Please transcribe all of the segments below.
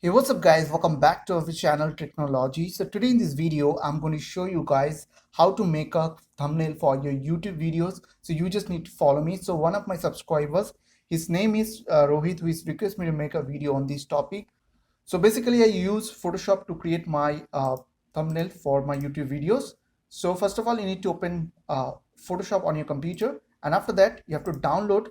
Hey, what's up guys? Welcome back to our channel Tricknology. So today in this video, I'm going to show you guys how to make a thumbnail for your YouTube videos. So you just need to follow me. So one of my subscribers, his name is Rohit, who is requested me to make a video on this topic. So basically I use Photoshop to create my thumbnail for my YouTube videos. So first of all, you need to open Photoshop on your computer, and after that you have to download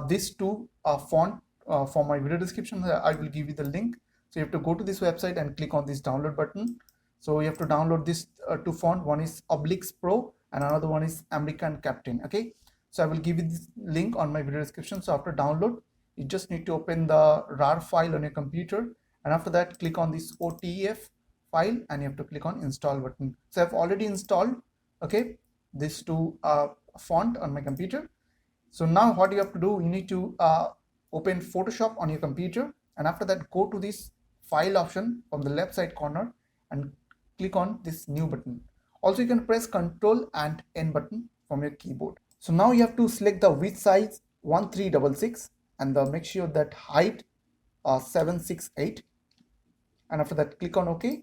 these two font for my video description. I will give you the link. So you have to go to this website and click on this download button. So you have to download this two font. One is Obliques Pro and another one is American Captain. Okay, so I will give you this link on my video description. So after download, you just need to open the RAR file on your computer, and after that click on this OTF file and you have to click on install button. So I've already installed, okay, these two font on my computer. So now what you have to do, you need to open Photoshop on your computer, and after that go to this file option from the left side corner and click on this new button. Also you can press Ctrl and N button from your keyboard. So now you have to select the width size 1366 and make sure that height 768, and after that click on OK.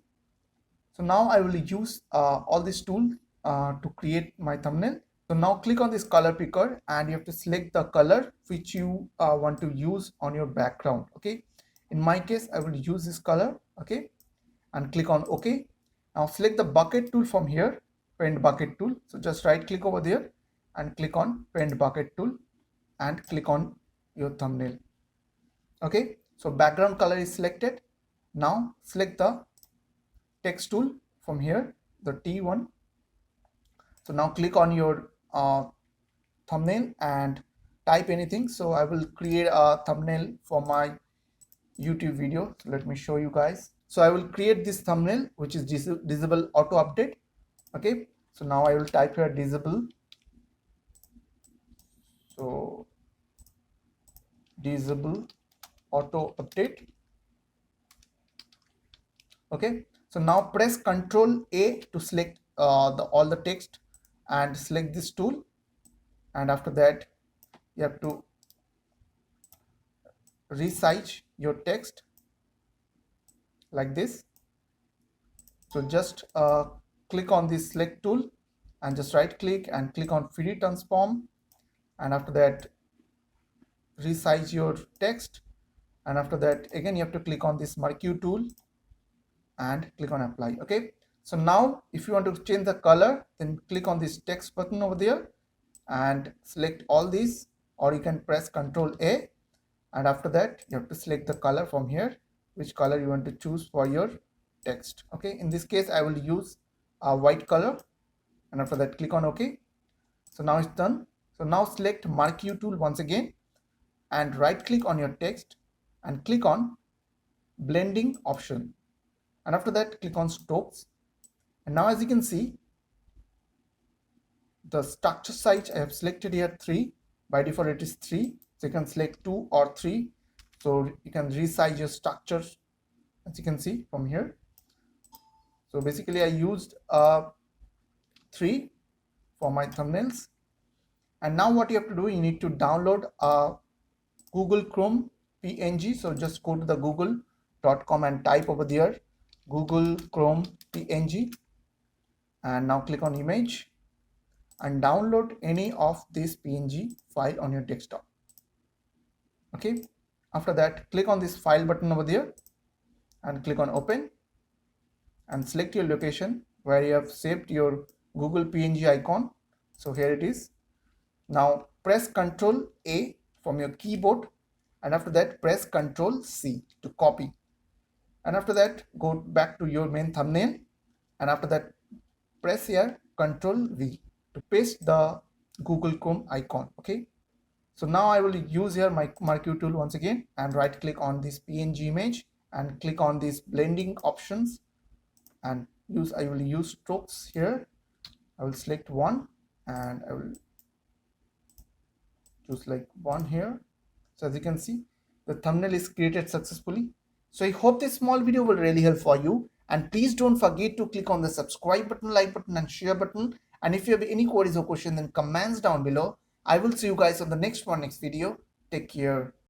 So now I will use all this tool to create my thumbnail. So now click on this color picker and you have to select the color which you want to use on your background. Okay, in my case I will use this color. Okay, and click on OK. Now select the bucket tool from here, paint bucket tool. So just right click over there and click on paint bucket tool and click on your thumbnail. Okay, so background color is selected. Now select the text tool from here, the T1. So now click on your thumbnail and type anything. So I will create a thumbnail for my YouTube video. So let me show you guys. So I will create this thumbnail which is disable auto update. Okay, so now I will type here disable. So disable auto update. Okay, so now press Ctrl A to select all the text and select this tool, and after that you have to resize your text like this. So just click on this select tool and just right click and click on free transform, and after that resize your text, and after that again you have to click on this marquee tool and click on apply. Okay, so now if you want to change the color, then click on this text button over there and select all these, or you can press Ctrl A, and after that you have to select the color from here, which color you want to choose for your text. Okay, in this case I will use a white color, and after that click on OK. So now it's done. So now select marquee tool once again and right click on your text and click on blending option, and after that click on strokes. And now as you can see, the structure size I have selected here 3. By default it is 3, so you can select 2 or 3, so you can resize your structures as you can see from here. So basically I used 3 for my thumbnails. And now what you have to do, you need to download a Google Chrome PNG. So just go to the google.com and type over there Google Chrome PNG, and now click on image and download any of this PNG file on your desktop. Okay, after that click on this file button over there and click on open and select your location where you have saved your Google PNG icon. So here it is. Now press Ctrl A from your keyboard, and after that press Ctrl C to copy, and after that go back to your main thumbnail, and after that press here Ctrl V to paste the Google Chrome icon. Okay, so now I will use here my marquee tool once again and right click on this PNG image and click on these blending options and I will use strokes here. I will select one and I will choose like one here. So as you can see, the thumbnail is created successfully. So I hope this small video will really help for you, and please don't forget to click on the subscribe button, like button and share button. And if you have any queries or questions, then comments down below. I will see you guys on the next next video. Take care.